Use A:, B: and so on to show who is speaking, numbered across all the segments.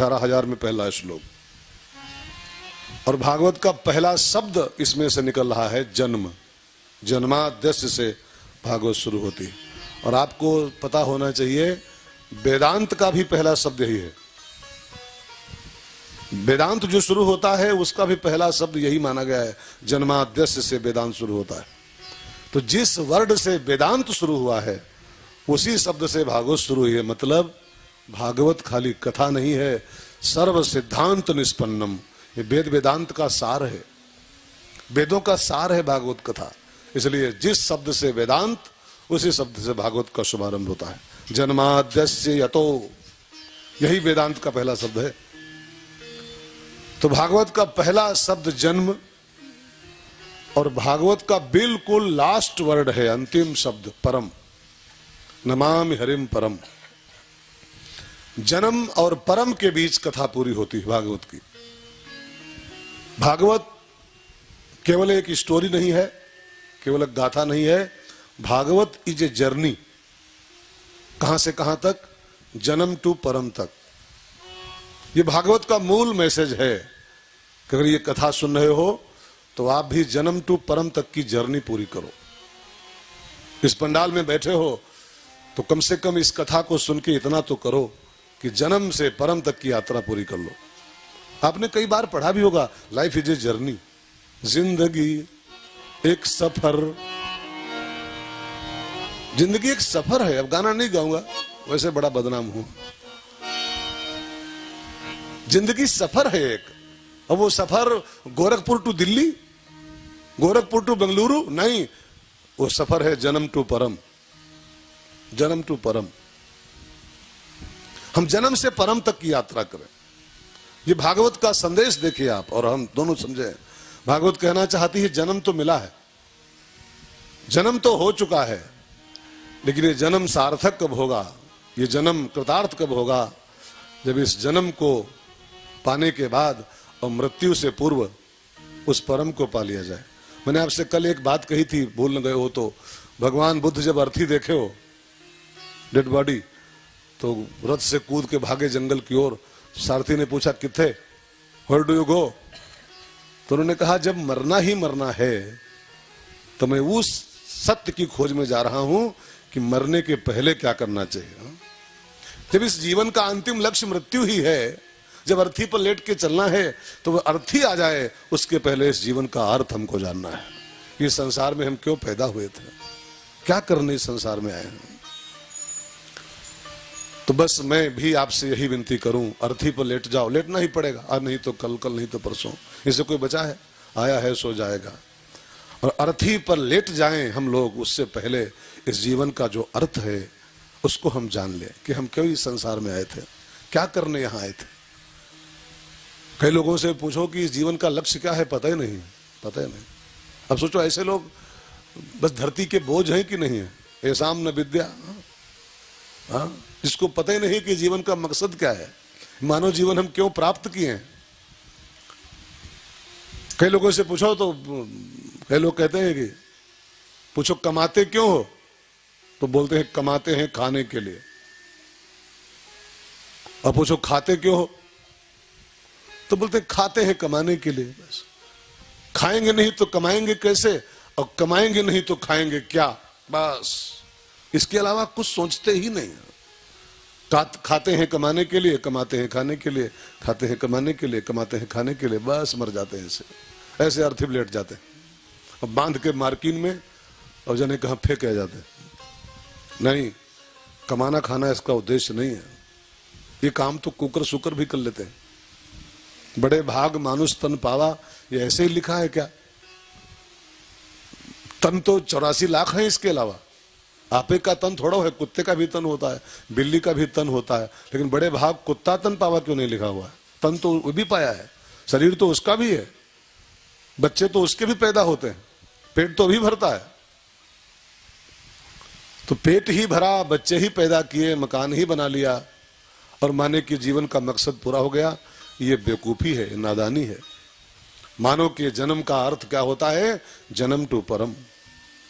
A: 18,000 में पहला श्लोक। और भागवत का पहला शब्द इसमें से निकल रहा है जन्म। जन्माद्यस्य से भागवत शुरू होती है। और आपको पता होना चाहिए वेदांत का भी पहला शब्द यही है। वेदांत जो शुरू होता है उसका भी पहला शब्द यही माना गया है, जन्माद्यस्य से वेदांत शुरू होता है। तो जिस वर्ड से वेदांत शुरू हुआ है उसी शब्द से भागवत शुरू हुई है। मतलब भागवत खाली कथा नहीं है, सर्व सिद्धांत निष्पन्नम। ये वेद वेदांत का सार है, वेदों का सार है भागवत कथा। इसलिए जिस शब्द से वेदांत उसी शब्द से भागवत का शुभारंभ होता है। जन्माद्यस्य यतो, यही वेदांत का पहला शब्द है। तो भागवत का पहला शब्द जन्म, और भागवत का बिल्कुल लास्ट वर्ड है, अंतिम शब्द परम। नमामि हरिम परम। जन्म और परम के बीच कथा पूरी होती है भागवत की। भागवत केवल एक स्टोरी नहीं है, केवल एक गाथा नहीं है। Bhagwat is a journey. कहां से कहां तक? जन्म टू परम तक। ये भागवत का मूल मैसेज है कि अगर ये कथा सुन रहे हो तो आप भी जन्म टू परम तक की जर्नी पूरी करो। इस पंडाल में बैठे हो तो कम से कम इस कथा को सुन के इतना तो करो कि जन्म से परम तक की यात्रा पूरी कर लो। आपने कई बार पढ़ा भी होगा, लाइफ इज ए जर्नी। जिंदगी एक सफर, जिंदगी एक सफर है। अब गाना नहीं गाऊंगा, वैसे बड़ा बदनाम हूं। जिंदगी सफर है एक। अब वो सफर गोरखपुर टू दिल्ली, गोरखपुर टू बेंगलुरु नहीं, वो सफर है जन्म टू परम। जन्म टू परम। हम जन्म से परम तक की यात्रा करें। ये भागवत का संदेश देखिए आप और हम दोनों समझे। भागवत कहना चाहती है जन्म तो मिला है, जन्म तो हो चुका है, लेकिन ये जन्म सार्थक कब होगा, ये जन्म कृतार्थ कब होगा? जब इस जन्म को पाने के बाद और मृत्यु से पूर्व उस परम को पा लिया जाए। मैंने आपसे कल एक बात कही थी, भूल न गए हो तो। भगवान बुद्ध जब अर्थी देखे हो डेड बॉडी, तो रथ से कूद के भागे जंगल की ओर। सारथी ने पूछा किथे, वेयर डू यू गो? तो उन्होंने कहा जब मरना ही मरना है तो मैं उस सत्य की खोज में जा रहा हूं कि मरने के पहले क्या करना चाहिए। जब इस जीवन का अंतिम लक्ष्य मृत्यु ही है, जब अर्थी पर लेट के चलना है तो वह अर्थी आ जाए उसके पहले इस जीवन का अर्थ हमको जानना है। इस संसार में हम क्यों पैदा हुए थे, क्या करने इस संसार में आए हैं। तो बस मैं भी आपसे यही विनती करूं, अर्थी पर लेट जाओ। लेटना ही पड़ेगा, आज नहीं तो कल, कल नहीं तो परसों। इससे कोई बचा है? आया है सो जाएगा। और अर्थी पर लेट जाएं हम लोग, उससे पहले इस जीवन का जो अर्थ है उसको हम जान लें कि हम क्यों इस संसार में आए थे, क्या करने यहां आए थे। कई लोगों से पूछो कि इस जीवन का लक्ष्य क्या है, पता ही नहीं, पता ही नहीं। अब सोचो ऐसे लोग बस धरती के बोझ हैं कि नहीं है। ऐसाम न विद्या, हाँ, जिसको पता ही नहीं कि जीवन का मकसद क्या है, मानव जीवन हम क्यों प्राप्त किए हैं। कई लोगों से पूछो तो कई लोग कहते हैं कि पूछो कमाते क्यों हो, तो बोलते हैं कमाते हैं खाने के लिए। और पूछो खाते क्यों हो, तो बोलते हैं खाते हैं कमाने के लिए। बस खाएंगे नहीं तो कमाएंगे कैसे, और कमाएंगे नहीं तो खाएंगे क्या। बस इसके अलावा कुछ सोचते ही नहीं। खाते हैं कमाने के लिए, कमाते हैं खाने के लिए, खाते हैं कमाने के लिए, कमाते हैं खाने के लिए, बस मर जाते हैं। ऐसे अर्थी लेट जाते हैं और बांध के मार्किन में, और जाने कहां फेंक जाते हैं। नहीं, कमाना खाना इसका उद्देश्य नहीं है। ये काम तो कुकर सुकर भी कर लेते हैं। बड़े भाग मानुष तन पावा, ये ऐसे ही लिखा है क्या? तन तो 84 लाख है, इसके अलावा आपे का तन थोड़ा है, कुत्ते का भी तन होता है, बिल्ली का भी तन होता है, लेकिन बड़े भाग कुत्ता तन पावा क्यों नहीं लिखा हुआ है? तन तो वो भी पाया है, शरीर तो उसका भी है, बच्चे तो उसके भी पैदा होते हैं, पेट तो भी भरता है। तो पेट ही भरा, बच्चे ही पैदा किए, मकान ही बना लिया और माने कि जीवन का मकसद पूरा हो गया। ये बेवकूफी है, नादानी है। मानो कि जन्म का अर्थ क्या होता है? जन्म टू परम,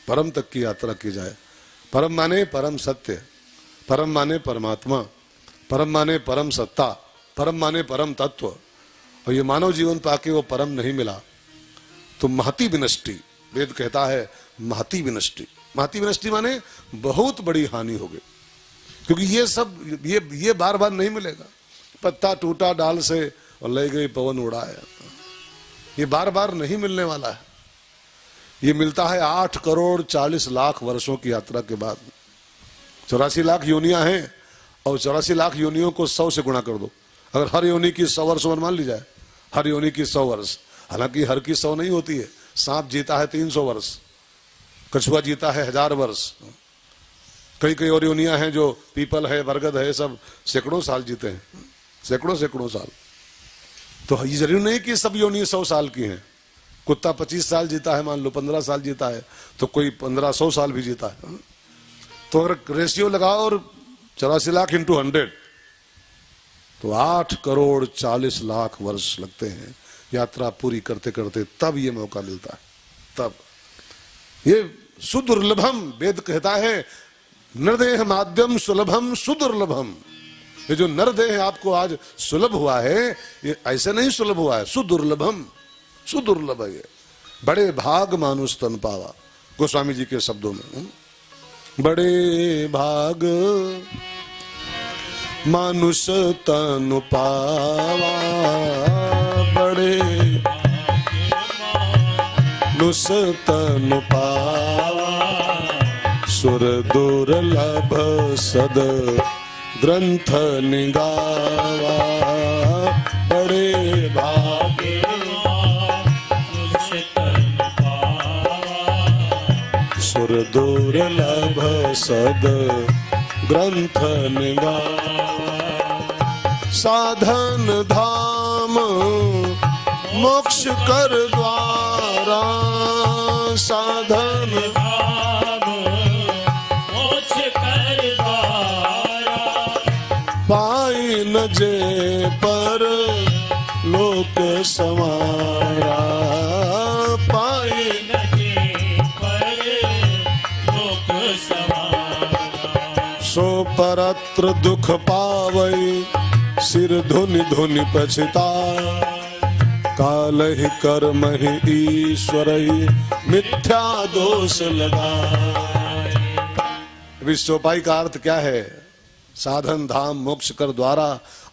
A: परम तक की यात्रा की जाए। परम माने परम सत्य, परम माने परमात्मा, परम माने परम सत्ता, परम माने परम तत्व, और ये मानव जीवन पाके वो परम नहीं मिला तो महती विनष्टि, वेद कहता है महती विनष्टि। महती विनष्टि माने बहुत बड़ी हानि हो गई, क्योंकि ये सब ये बार बार नहीं मिलेगा। पत्ता टूटा डाल से और ले गई पवन उड़ाया, ये बार बार नहीं मिलने वाला है। ये मिलता है 8 करोड़ 40 लाख वर्षों की यात्रा के बाद। 84 लाख योनियां हैं, और 84 लाख योनियों को 100 से गुणा कर दो। अगर हर योनि की 100 वर्ष मान ली जाए, हर योनि की 100 वर्ष, हालांकि हर की 100 नहीं होती है। सांप जीता है 300 वर्ष, कछुआ जीता है 1000 वर्ष, कई कई और योनियां हैं जो पीपल है, बरगद है, सब सैकड़ों साल जीते हैं, सैकड़ों साल। तो ये जरूरी नहीं कि सब योनि 100 साल की हैं। कुत्ता 25 साल जीता है, मान लो 15 साल जीता है, तो कोई 1500 साल भी जीता है। तो अगर रेशियो लगाओ और 84 लाख इंटू 100, तो 8 करोड़ 40 लाख वर्ष लगते हैं यात्रा पूरी करते करते, तब ये मौका मिलता है। तब ये सुदुर्लभम, वेद कहता है नरदेह माध्यम सुलभम सुदुर्लभम। ये जो नरदेह आपको आज सुलभ हुआ है, ये ऐसे नहीं सुलभ हुआ है, सुदुर्लभम, सुदुर्लभ है। बड़े भाग मानुष तन पावा, गोस्वामी जी के शब्दों में, बड़े भाग मानुष तन पावा, बड़े मानुष तन पावा, सुर दुर्लभ सद ग्रंथ निगावा, बड़े भागे सुर दुर्लभ सद ग्रंथ निगावा, साधन धाम मोक्ष कर द्वारा, साधन पाई न जे पर लोक समारा, पाई न जे पर लोक समारा, सो परत्र दुख पावई सिर धुनि धुनि पछताय, काल ही कर्म ही ईश्वर ही मिथ्या दोष लगाए। विश्वोपाय का अर्थ क्या है? साधन धाम मोक्ष कर द्वारा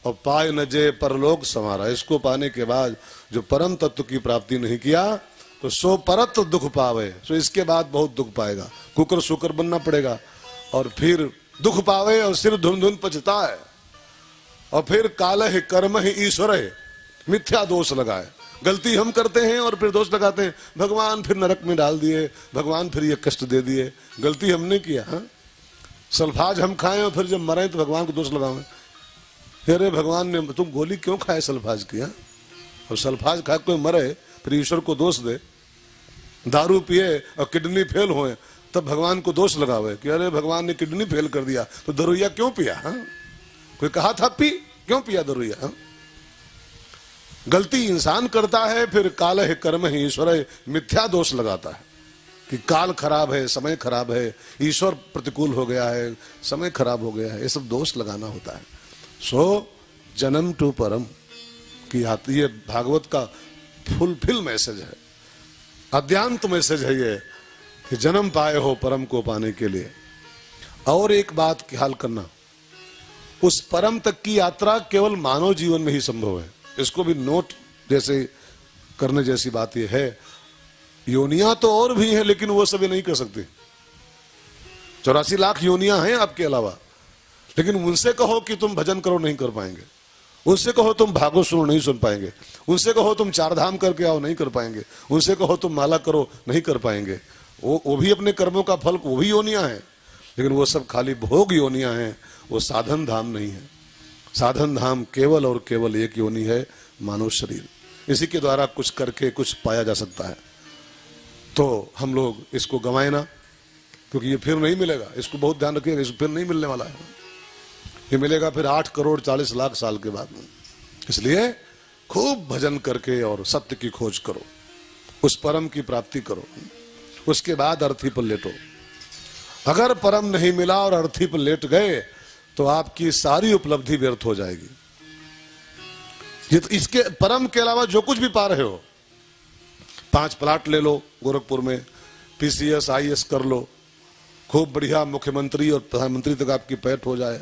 A: और पाए न जे परलोक समारा। इसको पाने के बाद जो परम तत्व की प्राप्ति नहीं किया तो सो परत दुख पावे, सो इसके बाद बहुत दुख पाएगा, कुकर सुकर बनना पड़ेगा, और फिर दुख पावे और सिर धुन धुन पछताए, और फिर काल है कर्म है ईश्वर है मिथ्या दोष लगाए। गलती हम करते हैं और फिर दोष लगाते हैं, भगवान फिर नरक में डाल दिए, भगवान फिर ये कष्ट दे दिए। गलती हमने किया, हाँ? सल्फाज हम खाएं और फिर जब मरें तो भगवान को दोष लगावें, अरे भगवान ने तुम गोली क्यों खाए सल्फाज की, हाँ? और सल्फाज खा कोई मरे फिर ईश्वर को दोष दे, दारू पिए और किडनी फेल होए तब भगवान को दोष लगावे कि अरे भगवान ने किडनी फेल कर दिया तो दरुइया क्यों पिया, हाँ? कोई कहा था पी, क्यों पिया दरुइया, हाँ? गलती इंसान करता है, फिर काल है कर्म है ईश्वर है मिथ्या दोष लगाता है कि काल खराब है, समय खराब है, ईश्वर प्रतिकूल हो गया है, समय खराब हो गया है, ये सब दोष लगाना होता है। सो जन्म टू परम की आती, ये भागवत का फुलफिल मैसेज है, अद्यांत मैसेज है ये कि जन्म पाए हो परम को पाने के लिए। और एक बात ख्याल करना, उस परम तक की यात्रा केवल मानव जीवन में ही संभव है। इसको भी नोट जैसे करने जैसी बात यह है, योनियां तो और भी हैं लेकिन वो सभी नहीं कर सकते। 84 लाख योनियां हैं आपके अलावा, लेकिन उनसे कहो कि तुम भजन करो नहीं कर पाएंगे, उनसे कहो तुम भागवत सुनो नहीं सुन पाएंगे, उनसे कहो तुम चार धाम करके आओ नहीं कर पाएंगे, उनसे कहो तुम माला करो नहीं कर पाएंगे। वो भी अपने कर्मों का फल, वो भी योनियां हैं, लेकिन वो सब खाली भोग योनियां हैं, वो साधन धाम नहीं है। साधन धाम केवल और केवल एक योनि है, मानव शरीर। इसी के द्वारा कुछ करके कुछ पाया जा सकता है। तो हम लोग इसको गंवाए ना, क्योंकि ये फिर नहीं मिलेगा। इसको बहुत ध्यान रखिएगा, इसको फिर नहीं मिलने वाला है। ये मिलेगा फिर 8 करोड़ 40 लाख साल के बाद में। इसलिए खूब भजन करके और सत्य की खोज करो, उस परम की प्राप्ति करो, उसके बाद अर्थी पर लेटो। अगर परम नहीं मिला और अर्थी पर लेट गए तो आपकी सारी उपलब्धि व्यर्थ हो जाएगी। ये तो इसके परम के अलावा जो कुछ भी पा रहे हो, 5 प्लाट ले लो गोरखपुर में, PCS IAS कर लो, खूब बढ़िया मुख्यमंत्री और प्रधानमंत्री तक आपकी पैठ हो जाए,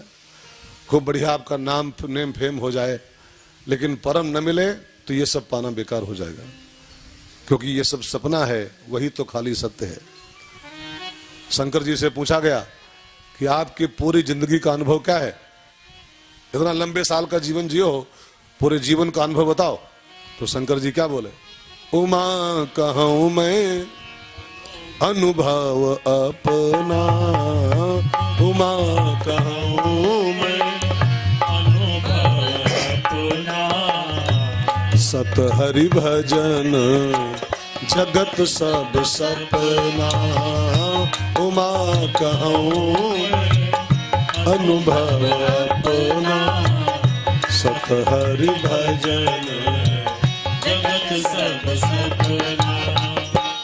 A: खूब बढ़िया आपका नेम फेम हो जाए, लेकिन परम न मिले तो ये सब पाना बेकार हो जाएगा, क्योंकि ये सब सपना है, वही तो खाली सत्य है। शंकर जी से पूछा गया कि आपकी पूरी जिंदगी का अनुभव क्या है, इतना लंबे साल का जीवन जियो हो, पूरे जीवन का अनुभव बताओ। तो शंकर जी क्या बोले, उमा कहूं मैं अनुभव अपना, उमा कहूं मैं अनुभव अपना, सत हरि भजन जगत सब सपना, उमा कहूं अनुभव अपना, सत हरि भजन जगत सब सपना।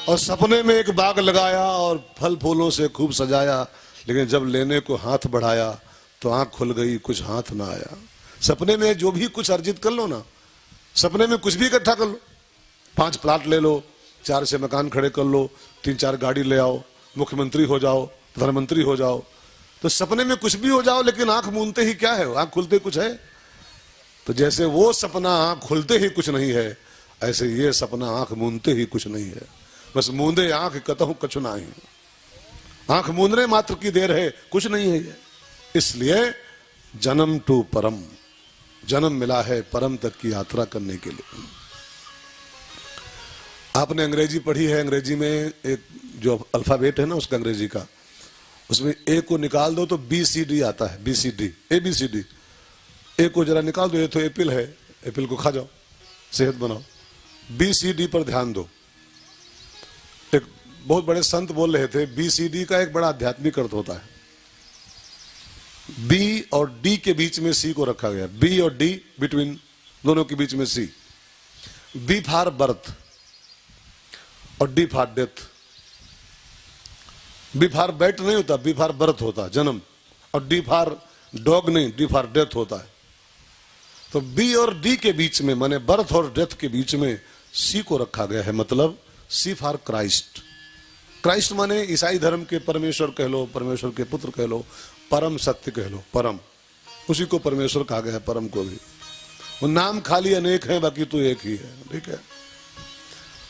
A: और सपने में एक बाग लगाया और फल फूलों से खूब सजाया, लेकिन जब लेने को हाथ बढ़ाया तो आंख खुल गई, कुछ हाथ ना आया। सपने में जो भी कुछ अर्जित कर लो ना, सपने में कुछ भी इकट्ठा कर लो, 5 प्लाट ले लो, 4 से मकान खड़े कर लो, 3-4 गाड़ी ले आओ, मुख्यमंत्री हो जाओ, प्रधानमंत्री हो जाओ, तो सपने में कुछ भी हो जाओ, लेकिन आंख मूंदते ही क्या है, आंख खुलते कुछ है। तो जैसे वो सपना आंख खुलते ही कुछ नहीं है, ऐसे ये सपना आंख मूंदते ही कुछ नहीं है। बस मूंदे आंख कतहु कछु नाही, आंख मूंदने मात्र की देर है, कुछ नहीं है ये। इसलिए जन्म टू परम, जन्म मिला है परम तक की यात्रा करने के लिए। आपने अंग्रेजी पढ़ी है, अंग्रेजी में एक जो अल्फाबेट है ना उसका अंग्रेजी का, उसमें ए को निकाल दो तो BCD आता है, BCD ABCD। ए को जरा निकाल दो, ये तो एप्पल है, एप्पल को खा जाओ, सेहत बनाओ। BCD पर ध्यान दो। एक बहुत बड़े संत बोल रहे थे, BCD का एक बड़ा आध्यात्मिक अर्थ होता है। B और D के बीच में C को रखा गया, B और D बिटवीन, दोनों के बीच में C। B फॉर बर्थ और D for death. B for bat नहीं होता, B फॉर बर्थ होता, जन्म, और D फॉर डॉग नहीं, D फॉर डेथ होता है। तो B और D के बीच में, माने बर्थ और डेथ के बीच में C को रखा गया है, मतलब C फॉर क्राइस्ट। क्राइस्ट माने ईसाई धर्म के परमेश्वर कह लो, परमेश्वर के पुत्र कह लो, परम सत्य कह लो, परम, उसी को परमेश्वर कहा गया है, परम को भी। वो नाम खाली अनेक है, बाकी तो एक ही है, ठीक है।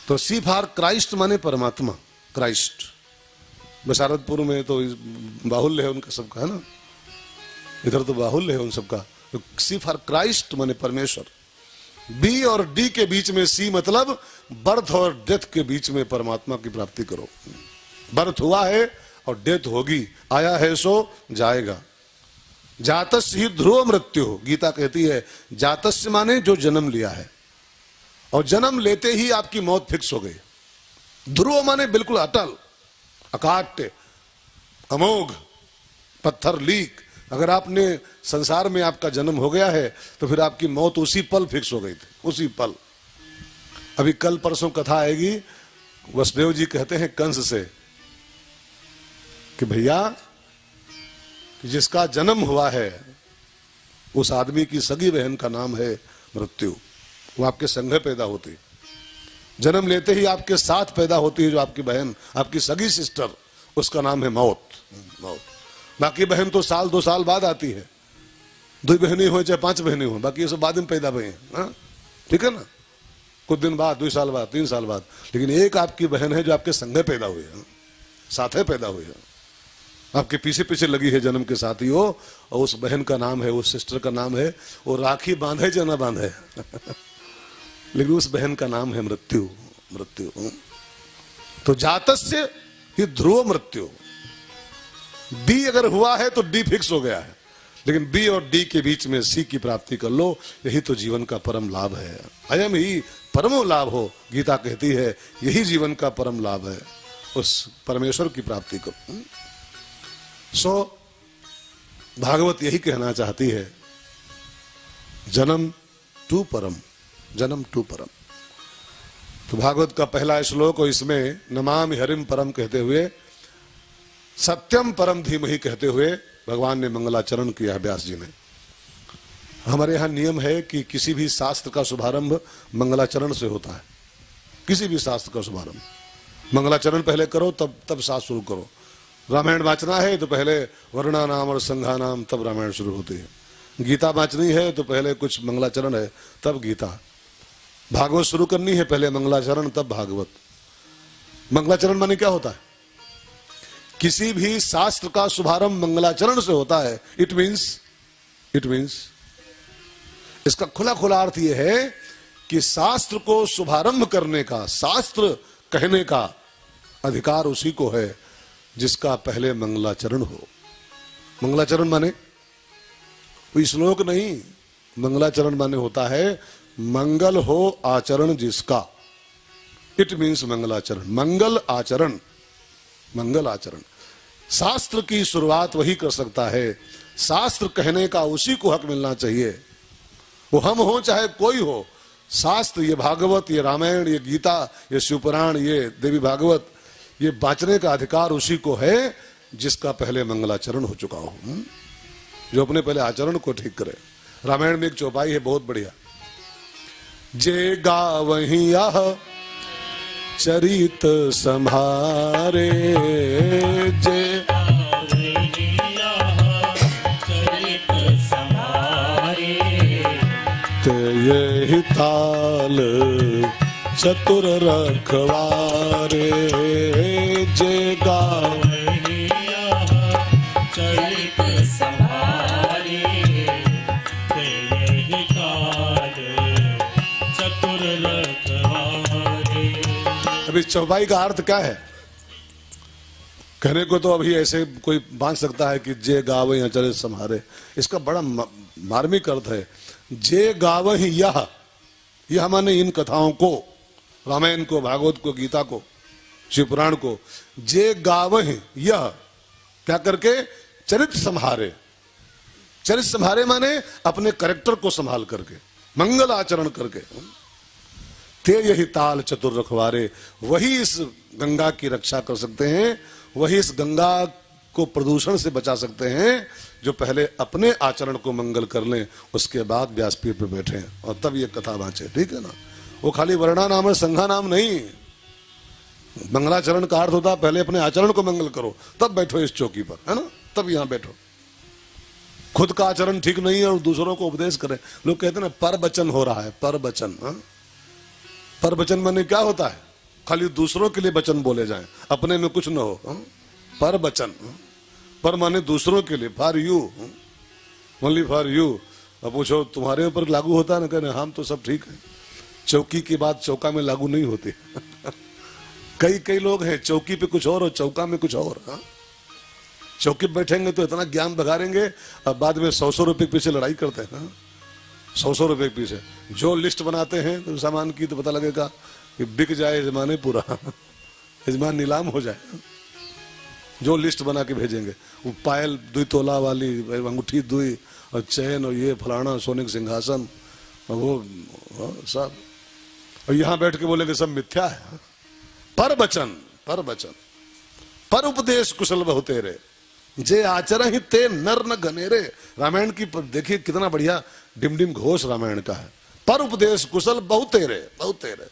A: तो C फॉर क्राइस्ट माने परमात्मा, क्राइस्ट। बशारतपुर में तो बाहुल्य है उनका सबका, है ना, इधर तो बाहुल्य है उन सबका। तो C फॉर क्राइस्ट माने परमेश्वर। B और D के बीच में C, मतलब बर्थ और डेथ के बीच में परमात्मा की प्राप्ति करो। बर्थ हुआ है और डेथ होगी, आया है सो जाएगा। जातस्य ही ध्रुव मृत्यु, गीता कहती है जातस्य माने जो जन्म लिया है, और जन्म लेते ही आपकी मौत फिक्स हो गई। ध्रुव माने बिल्कुल अटल, अकाट्य, अमोघ, पत्थर लीक। अगर आपने संसार में आपका जन्म हो गया है तो फिर आपकी मौत उसी पल फिक्स हो गई थी, उसी पल। अभी कल परसों कथा आएगी, वसुदेव जी कहते हैं कंस से कि भैया जिसका जन्म हुआ है उस आदमी की सगी बहन का नाम है मृत्यु। वो आपके संग पैदा होती, जन्म लेते ही आपके साथ पैदा होती है जो आपकी बहन, आपकी सगी सिस्टर, उसका नाम है मौत। मौत। बाकी बहन तो 1-2 साल बाद आती है, 2 बहनें हो चाहे 5 बहनें हो, बाकी ये सब बाद में पैदा हुए हैं, ठीक है ना, कुछ दिन बाद, 2 साल बाद, 3 साल बाद। लेकिन एक आपकी बहन है जो आपके संगे पैदा हुई है, साथ है पैदा हुई है, आपके पीछे पीछे लगी है जन्म के साथ ही हो, और उस बहन का नाम है, उस सिस्टर का नाम है, वो राखी बांधे या ना बांधे लेकिन उस बहन का नाम है मृत्यु। मृत्यु। तो जातस्य ही ध्रुव मृत्यु। B अगर हुआ है तो D फिक्स हो गया है, लेकिन B और D के बीच में C की प्राप्ति कर लो, यही तो जीवन का परम लाभ है। अयम ही परमो लाभ हो, गीता कहती है यही जीवन का परम लाभ है, उस परमेश्वर की प्राप्ति करो। सो भागवत यही कहना चाहती है, जन्म टू परम, जन्म टू परम। तो भागवत का पहला श्लोक, और इसमें नमामि हरिम परम कहते हुए, सत्यम परम धीमहि कहते हुए भगवान ने मंगलाचरण किया व्यास जी ने। हमारे यहाँ नियम है कि किसी भी शास्त्र का शुभारंभ मंगलाचरण से होता है। किसी भी शास्त्र का शुभारंभ मंगलाचरण पहले करो, तब शास्त्र शुरू करो। रामायण वाचना है तो पहले वर्णा नाम और संघा नाम, तब रामायण शुरू होती है। गीता वाचनी है तो पहले कुछ मंगलाचरण है, तब गीता। भागवत शुरू करनी है, पहले मंगलाचरण तब भागवत। मंगलाचरण माने क्या होता है? किसी भी शास्त्र का शुभारंभ मंगलाचरण से होता है। इट मीन्स इसका खुला खुला अर्थ यह है कि शास्त्र को शुभारंभ करने का, शास्त्र कहने का अधिकार उसी को है जिसका पहले मंगलाचरण हो। मंगलाचरण माने कोई श्लोक नहीं, मंगलाचरण माने होता है मंगल हो आचरण जिसका। इट मीन्स मंगलाचरण, मंगल आचरण, मंगल आचरण। शास्त्र की शुरुआत वही कर सकता है, शास्त्र कहने का उसी को हक मिलना चाहिए। वो हम हो चाहे कोई हो, शास्त्र, ये भागवत, ये रामायण, ये गीता, ये शिवपुराण, ये देवी भागवत, ये बांचने का अधिकार उसी को है जिसका पहले मंगलाचरण हो चुका हो, जो अपने पहले आचरण को ठीक करे। रामायण में एक चौपाई है बहुत बढ़िया, जे गावहीं यह चरित संभारे, जे ते यही ताल चतुर रखवारे, जे गावहीं
B: चरित संभारे, ते यही ताल चतुर रखवारे।
A: अब इस चौपाई का अर्थ क्या है? कहने को तो अभी ऐसे कोई बांध सकता है कि जे गावे या चरित संभारे। इसका बड़ा मार्मिक अर्थ है। जे गावहीं यह माने इन कथाओं को, रामायण को, भागवत को, गीता को, शिवपुराण को। जे गावहीं यह क्या करके? चरित संभारे। चरित संभारे माने अपने कैरेक्टर को संभाल करके, मंगल आचरण करके। ते यही ताल चतुर रखवारे, वही इस गंगा की रक्षा कर सकते हैं, वही इस गंगा को प्रदूषण से बचा सकते हैं जो पहले अपने आचरण को मंगल कर लें, उसके बाद व्यासपीठ पे बैठे और तब ये कथा बांचे। ठीक है ना? वो खाली वर्णा नाम और संघा नाम नहीं। मंगलाचरण का अर्थ होता पहले अपने आचरण को मंगल करो, तब बैठो इस चौकी पर, है ना? तब यहां बैठो। खुद का आचरण ठीक नहीं है और दूसरों को उपदेश करें। लोग कहते हैं ना पर वचन हो रहा है, पर वचन। पर वचन माने क्या होता है? खाली दूसरों के लिए वचन बोले जाएं, अपने में कुछ न हो। पर वचन, पर माने दूसरों के लिए, for you, only for you. अब पूछो तुम्हारे ऊपर लागू होता है ना? कहने हम तो सब ठीक है। चौकी की बात चौका में लागू नहीं होती। कई लोग हैं चौकी पे कुछ और चौका में कुछ और। चौकी पे बैठेंगे तो इतना ज्ञान बघारेंगे, अब बाद में 100 रुपए के पीछे लड़ाई करते हैं। 100 रुपए के पीछे जो लिस्ट बनाते हैं तो सामान की, तो पता लगेगा कि बिक जाए यजमाने पूरा, यजमान नीलाम हो जाए। जो लिस्ट बना के भेजेंगे, वो पायल 2 तोला वाली, अंगूठी 2 और चैन और ये फलाना सोने का सिंहासन और वो सब, और यहां बैठ के बोलेंगे सब मिथ्या है। पर वचन, पर वचन, पर उपदेश कुशल बहु तेरे, जे आचरण ही ते नर न घनेरे। रामायण की देखिए कितना बढ़िया डिमडिम घोष रामायण का है। पर उपदेश कुशल बहु तेरे, बहुत तेरे।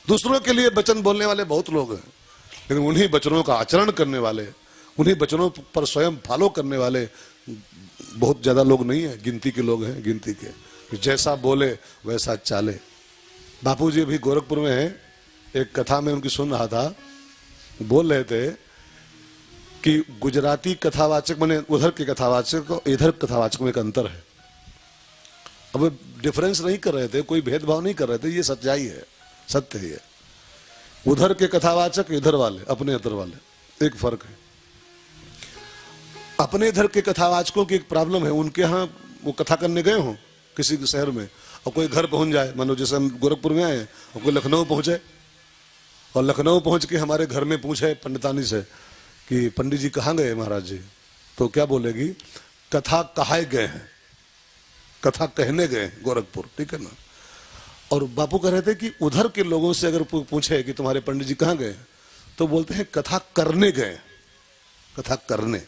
A: दूसरों के लिए वचन बोलने वाले बहुत लोग हैं, लेकिन उन्हीं वचनों का आचरण करने वाले, उन्हीं वचनों पर स्वयं फॉलो करने वाले बहुत ज्यादा लोग नहीं है, गिनती के लोग हैं, गिनती के। जैसा बोले वैसा चाले। बापूजी भी गोरखपुर में है, एक कथा में उनकी सुन रहा था, बोल रहे थे कि गुजराती कथावाचक माने उधर के कथावाचक और इधर कथावाचक में एक अंतर है। अब डिफरेंस नहीं कर रहे थे, कोई भेदभाव नहीं कर रहे थे, ये सच्चाई है, सत्य है। उधर के कथावाचक, इधर वाले, अपने इधर वाले, एक फर्क है। अपने इधर के कथावाचकों की एक प्रॉब्लम है, उनके यहाँ वो कथा करने गए हो किसी शहर में और कोई घर पहुंच जाए, मानो जैसे हम गोरखपुर में आए और कोई लखनऊ पहुंचे, और लखनऊ पहुंच के हमारे घर में पूछे पंडितानी से कि पंडित जी कहाँ गए महाराज जी, तो क्या बोलेगी? कथा कहाए गए हैं, कथा कहने गए गोरखपुर। ठीक है ना? और बापू कह रहे थे कि उधर के लोगों से अगर पूछे कि तुम्हारे पंडित जी कहाँ गए, तो बोलते हैं कथा करने गए, कथा करने।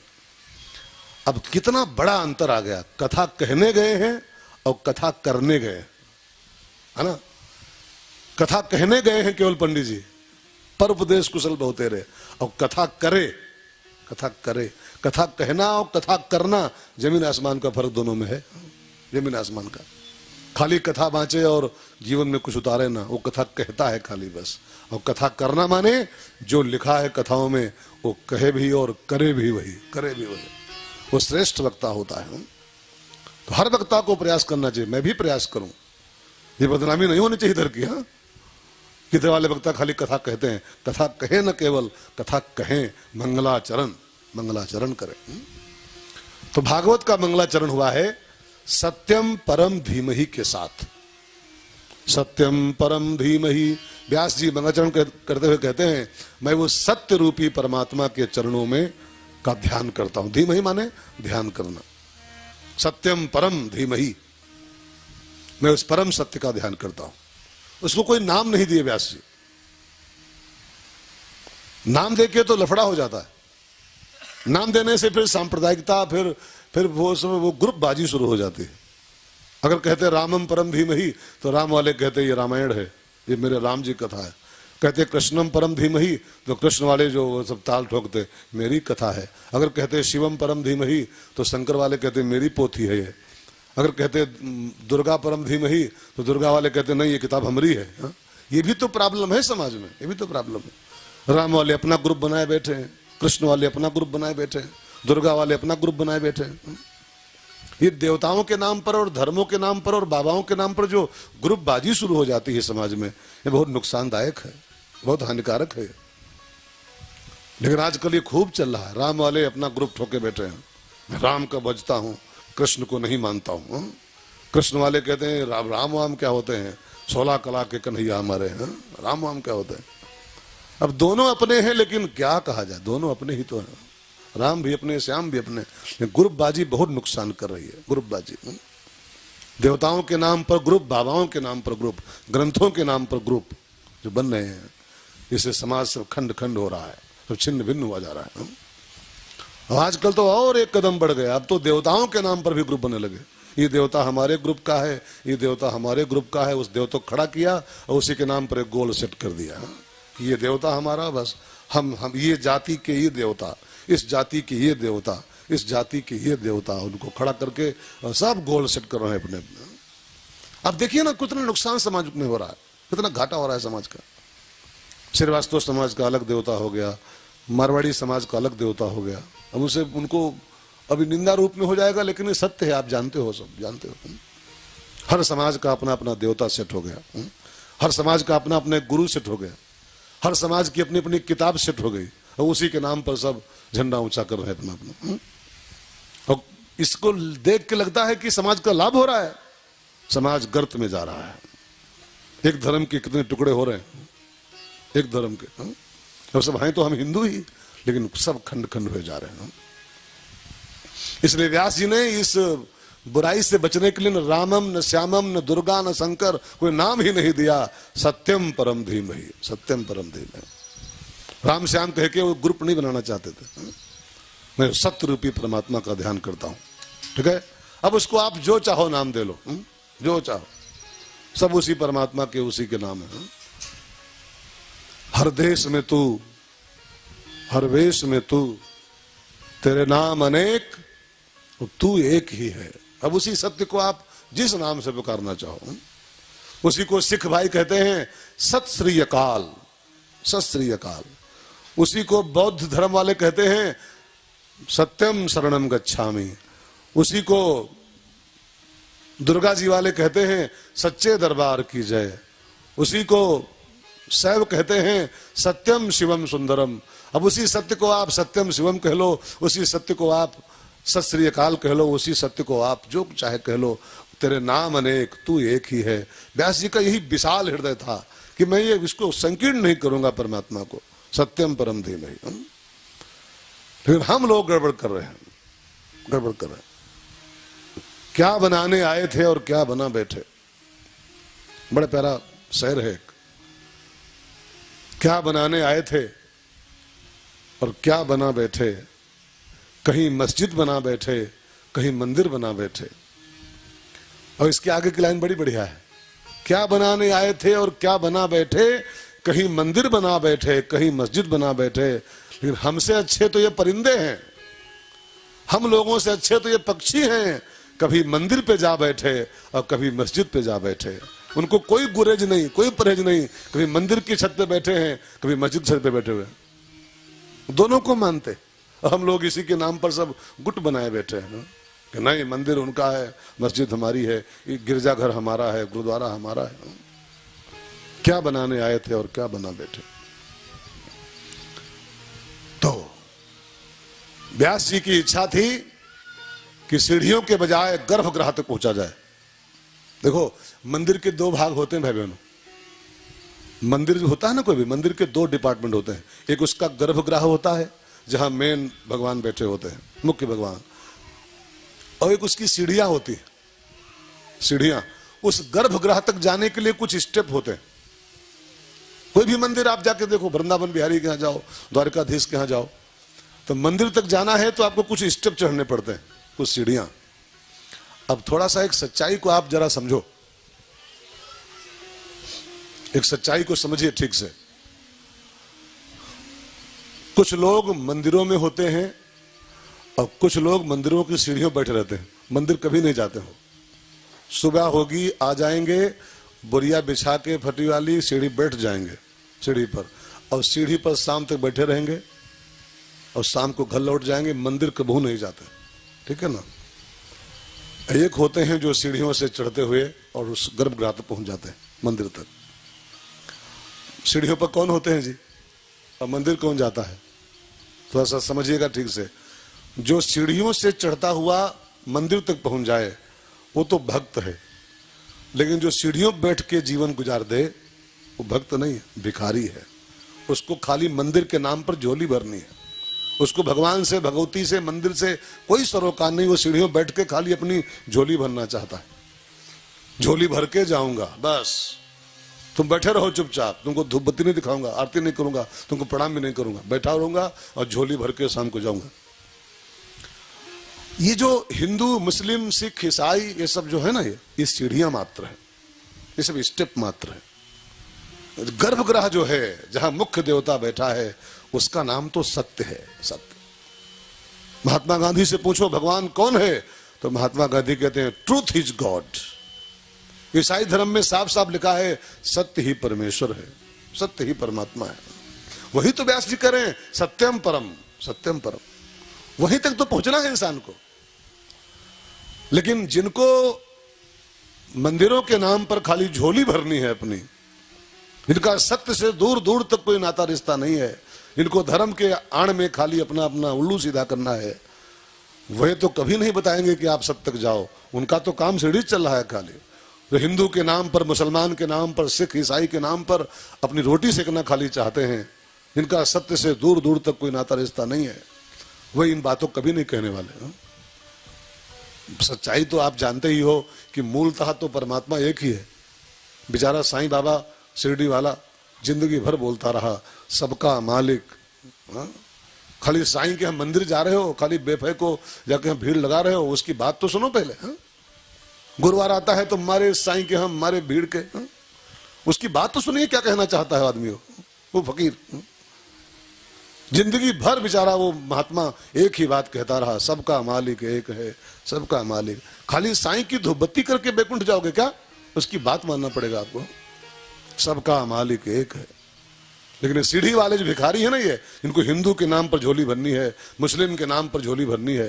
A: अब कितना बड़ा अंतर आ गया, कथा कहने गए हैं और कथा करने गए, है ना। कथा कहने गए हैं केवल पंडित जी, पर उपदेश कुशल बहुतेरे। और कथा करे, कथा करे, कथा कहना और कथा करना जमीन आसमान का फर्क दोनों में है, जमीन आसमान का। खाली कथा बांचे और जीवन में कुछ उतारे ना, वो कथा कहता है खाली बस। और कथा करना माने जो लिखा है कथाओं में वो कहे भी और करे भी वही, करे भी वही, वो श्रेष्ठ वक्ता होता है। तो हर वक्ता को प्रयास करना चाहिए, मैं भी प्रयास करूं, ये बदनामी नहीं होनी चाहिए इधर की। हाँ, कितने वाले वक्ता खाली कथा कहते हैं, कथा कहे न केवल, कथा कहें, मंगलाचरण, मंगलाचरण करें। तो भागवत का मंगलाचरण हुआ है सत्यम परम धीमहि के साथ। सत्यम परम धीमहि, व्यास जी मंगलाचरण करते हुए कहते हैं, मैं वो सत्य रूपी परमात्मा के चरणों में का ध्यान करता हूं। धीमहि माने ध्यान करना, सत्यम परम धीमहि, मैं उस परम सत्य का ध्यान करता हूं। उसको कोई नाम नहीं दिए व्यास जी, नाम देके तो लफड़ा हो जाता है। नाम देने से फिर सांप्रदायिकता, फिर वो ग्रुपबाजी शुरू हो जाती है। अगर कहते रामम परम धीमहि तो राम वाले कहते ये रामायण है, ये मेरे राम जी कथा है। कहते कृष्णम परम धीमहि तो कृष्ण वाले जो सब ताल ठोकते मेरी कथा है। अगर कहते शिवम परम धीमहि तो शंकर वाले कहते मेरी पोथी है ये। अगर कहते दुर्गा परम धीमहि तो दुर्गा वाले कहते नहीं ये किताब हमारी है। हा? ये भी तो प्रॉब्लम है समाज में, ये भी तो प्रॉब्लम है। राम वाले अपना ग्रुप बनाए बैठे हैं, कृष्ण वाले अपना ग्रुप बनाए बैठे हैं, दुर्गा वाले अपना ग्रुप बनाए बैठे हैं। ये देवताओं के नाम पर और धर्मों के नाम पर और बाबाओं के नाम पर जो ग्रुपबाजी शुरू हो जाती है समाज में, ये बहुत नुकसानदायक है, बहुत हानिकारक है। लेकिन आजकल ये खूब चल रहा है, राम वाले अपना ग्रुप ठोके बैठे हैं, मैं राम का बजता हूं, कृष्ण को नहीं मानता हूं। कृष्ण वाले कहते हैं राम वाम क्या होते हैं, 16 कला के कन्हैया हमारे हैं, राम वाम क्या होते हैं। अब दोनों अपने हैं, लेकिन क्या कहा जाए, दोनों अपने ही तो हैं, राम भी अपने, श्याम भी अपने। ग्रुपबाजी बहुत नुकसान कर रही है, ग्रुपबाजी। देवताओं के नाम पर ग्रुप, बाबाओं के नाम पर ग्रुप, ग्रंथों के नाम पर ग्रुप जो बन रहे हैं, इससे समाज सब खंड खंड हो रहा है, सब छिन्न भिन्न हुआ जा रहा है। और आजकल तो और एक कदम बढ़ गया, अब तो देवताओं के नाम पर भी ग्रुप बनने लगे। ये देवता हमारे ग्रुप का है, ये देवता हमारे ग्रुप का है। उस देवता को खड़ा किया और उसी के नाम पर एक गोल सेट कर दिया कि ये देवता हमारा, बस हम ये जाति के ये देवता, इस जाति के ये देवता, इस जाति के ये देवता, उनको खड़ा करके सब गोल सेट कर रहे हैं अपने अपने। अब देखिए ना कितना नुकसान समाज में हो रहा है, कितना घाटा हो रहा है समाज का। श्रीवास्तव समाज का अलग देवता हो गया, मारवाड़ी समाज का अलग देवता हो गया। अब उसे उनको अभी निंदा रूप में हो जाएगा, लेकिन ये सत्य है, आप जानते हो, सब जानते हो। हर समाज का अपना अपना देवता सेट हो गया, हर समाज का अपना अपना गुरु सेट हो गया, हर समाज की अपनी अपनी किताब सेट हो गई, और उसी के नाम पर सब झंडा ऊंचा कर रहे हैं अपना अपना। और इसको देख के लगता है कि समाज का लाभ हो रहा है, समाज गर्त में जा रहा है। एक धर्म के कितने टुकड़े हो रहे हैं, एक धर्म के। और सब हैं तो हम हिंदू ही, लेकिन सब खंड खंड हुए जा रहे हैं। इसलिए व्यास जी ने इस बुराई से बचने के लिए न रामम, न श्यामम, न दुर्गा, न शंकर, कोई नाम ही नहीं दिया। सत्यम परम धीमहि, सत्यम परम धीमहि। राम श्याम कह के वो ग्रुप नहीं बनाना चाहते थे। मैं सत्य रूपी परमात्मा का ध्यान करता हूं, ठीक है। अब उसको आप जो चाहो नाम दे लो, जो चाहो, सब उसी परमात्मा के, उसी के नाम है। हर देश में तू, हर वेश में तू, तेरे नाम अनेक, तू एक ही है। अब उसी सत्य को आप जिस नाम से पुकारना चाहो, उसी को सिख भाई कहते हैं सत श्री अकाल, सत श्री अकाल। उसी को बौद्ध धर्म वाले कहते हैं सत्यम शरणम गच्छामि। उसी को दुर्गा जी वाले कहते हैं सच्चे दरबार की जय। उसी को शैव कहते हैं सत्यम शिवम सुंदरम। अब उसी सत्य को आप सत्यम शिवम कह लो, उसी सत्य को आप सत श्री अकाल कह लो, उसी सत्य को आप जो चाहे कह लो। तेरे नाम अनेक, तू एक ही है। व्यास जी का यही विशाल हृदय था कि मैं ये इसको संकीर्ण नहीं करूंगा परमात्मा को, सत्यम परम धीमहि। लेकिन हम लोग गड़बड़ कर रहे हैं, गड़बड़ कर रहे हैं। क्या बनाने आए थे और क्या बना बैठे। बड़ा प्यारा शेर है, क्या बनाने आए थे और क्या बना बैठे। कहीं मस्जिद बना बैठे, कहीं मंदिर बना बैठे। और इसके आगे की लाइन बड़ी बढ़िया है, क्या बनाने आए थे और क्या बना बैठे, कहीं मंदिर बना बैठे कहीं मस्जिद बना बैठे, लेकिन हमसे अच्छे तो ये परिंदे हैं, हम लोगों से अच्छे तो ये पक्षी हैं, कभी मंदिर पे जा बैठे और कभी मस्जिद पे जा बैठे, उनको कोई गुरेज नहीं, कोई परहेज नहीं, कभी मंदिर की छत पे बैठे हैं कभी मस्जिद छत पे बैठे हुए, दोनों को मानते। और हम लोग इसी के नाम पर सब गुट बनाए बैठे हैं ना? कि नहीं मंदिर उनका है, मस्जिद हमारी है, गिरजाघर हमारा है, गुरुद्वारा हमारा है। क्या बनाने आए थे और क्या बना बैठे। तो व्यास जी की इच्छा थी कि सीढ़ियों के बजाय गर्भगृह तक पहुंचा जाए। देखो मंदिर के दो भाग होते हैं भाई बहनों, मंदिर जो होता है ना, कोई भी मंदिर के दो डिपार्टमेंट होते हैं, एक उसका गर्भगृह होता है जहां मेन भगवान बैठे होते हैं, मुख्य भगवान, और एक उसकी सीढ़ियां होती है, सीढ़ियां। उस गर्भगृह तक जाने के लिए कुछ स्टेप होते हैं। कोई भी मंदिर आप जाके देखो, वृंदावन बिहारी के यहाँ जाओ, द्वारकाधीश के यहाँ जाओ, तो मंदिर तक जाना है तो आपको कुछ स्टेप चढ़ने पड़ते हैं, कुछ सीढ़ियां। अब थोड़ा सा एक सच्चाई को आप जरा समझो, एक सच्चाई को समझिए ठीक से। कुछ लोग मंदिरों में होते हैं और कुछ लोग मंदिरों की सीढ़ियों बैठे रहते हैं, मंदिर कभी नहीं जाते हो। सुबह होगी आ जाएंगे, बोरिया बिछा के फटी वाली सीढ़ी बैठ जाएंगे सीढ़ी पर, और सीढ़ी पर शाम तक बैठे रहेंगे और शाम को घर लौट जाएंगे, मंदिर कभी नहीं जाते। ठीक है ना। एक होते हैं जो सीढ़ियों से चढ़ते हुए और उस गर्भगृह तक पहुंच जाते हैं, मंदिर तक। सीढ़ियों पर कौन होते हैं जी, और मंदिर कौन जाता है, थोड़ा सा समझिएगा ठीक से। जो सीढ़ियों से चढ़ता हुआ मंदिर तक पहुंच जाए वो तो भक्त है, लेकिन जो सीढ़ियों बैठ के जीवन गुजार दे वो भक्त नहीं है, भिखारी है। उसको खाली मंदिर के नाम पर झोली भरनी है, उसको भगवान से, भगवती से, मंदिर से कोई सरोकार नहीं। वो सीढ़ियों बैठ के खाली अपनी झोली भरना चाहता है, झोली भर के जाऊंगा बस, तुम बैठे रहो चुपचाप, तुमको धूप बत्ती नहीं दिखाऊंगा, आरती नहीं करूंगा, तुमको प्रणाम भी नहीं करूंगा, बैठा रहूंगा और झोली भर के शाम को जाऊंगा। ये जो हिंदू, मुस्लिम, सिख, ईसाई ये सब जो है ना, ये सीढ़ियां मात्र है, ये सब स्टेप मात्र है। गर्भगृह जो है जहां मुख्य देवता बैठा है उसका नाम तो सत्य है, सत्य। महात्मा गांधी से पूछो भगवान कौन है, तो महात्मा गांधी कहते हैं ट्रूथ इज गॉड। ईसाई धर्म में साफ साफ लिखा है सत्य ही परमेश्वर है, सत्य ही परमात्मा है। वही तो व्यास जी कह रहे हैं सत्यम परम, सत्यम परम। वहीं तक तो पहुंचना है इंसान को। लेकिन जिनको मंदिरों के नाम पर खाली झोली भरनी है अपनी, जिनका सत्य से दूर दूर तक कोई नाता रिश्ता नहीं है, जिनको धर्म के आड़ में खाली अपना अपना उल्लू सीधा करना है, वह तो कभी नहीं बताएंगे कि आप सत्य तक जाओ। उनका तो काम सीढ़ी चल रहा है खाली। तो हिंदू के नाम पर, मुसलमान के नाम पर, सिख ईसाई के नाम पर अपनी रोटी सेकना खाली चाहते हैं, जिनका सत्य से दूर दूर तक कोई नाता रिश्ता नहीं है, वही इन बातों कभी नहीं कहने वाले। सच्चाई तो आप जानते ही हो कि मूलतः तो परमात्मा एक ही है। बेचारा साईं बाबा शिरडी वाला जिंदगी भर बोलता रहा सबका मालिक। खाली साईं के हम मंदिर जा रहे हो, खाली बेफे को जाके हम भीड़ लगा रहे हो, उसकी बात तो सुनो पहले। गुरुवार आता है तो हमारे साईं के, हम हमारे भीड़ के, उसकी बात तो सुनिए क्या कहना चाहता है आदमी वो फकीर। जिंदगी भर बेचारा वो महात्मा एक ही बात कहता रहा, सबका मालिक एक है, सबका मालिक। खाली साईं की धूपबत्ती करके बैकुंठ जाओगे क्या, उसकी बात मानना पड़ेगा आपको। सबका मालिक एक है। लेकिन सीढ़ी वाले जो भिखारी है ना, ये इनको हिंदू के नाम पर झोली भरनी है, मुस्लिम के नाम पर झोली भरनी है,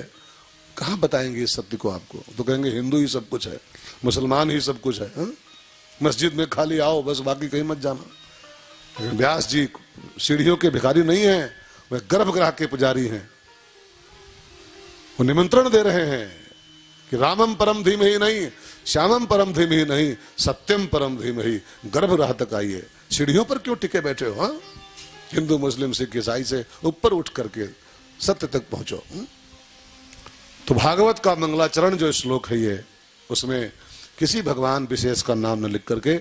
A: कहां बताएंगे इस सत्य को आपको। तो कहेंगे हिंदू ही सब कुछ है, मुसलमान ही सब कुछ है, मस्जिद में खाली आओ बस, बाकी कहीं मत जाना। व्यास जी सीढ़ियों के भिखारी नहीं है, वह गर्भगृह के पुजारी हैं। वो निमंत्रण दे रहे हैं कि रामम परम धीमहि नहीं, श्यामम परम धीमहि नहीं, सत्यम परम धीमहि, गर्भगृह तक आइए। सीढ़ियों पर क्यों टिके बैठे हो? हिंदू, मुस्लिम, सिख, ईसाई से ऊपर उठ करके सत्य तक पहुंचो। तो भागवत का मंगलाचरण जो श्लोक है ये, उसमें किसी भगवान विशेष का नाम न लिख करके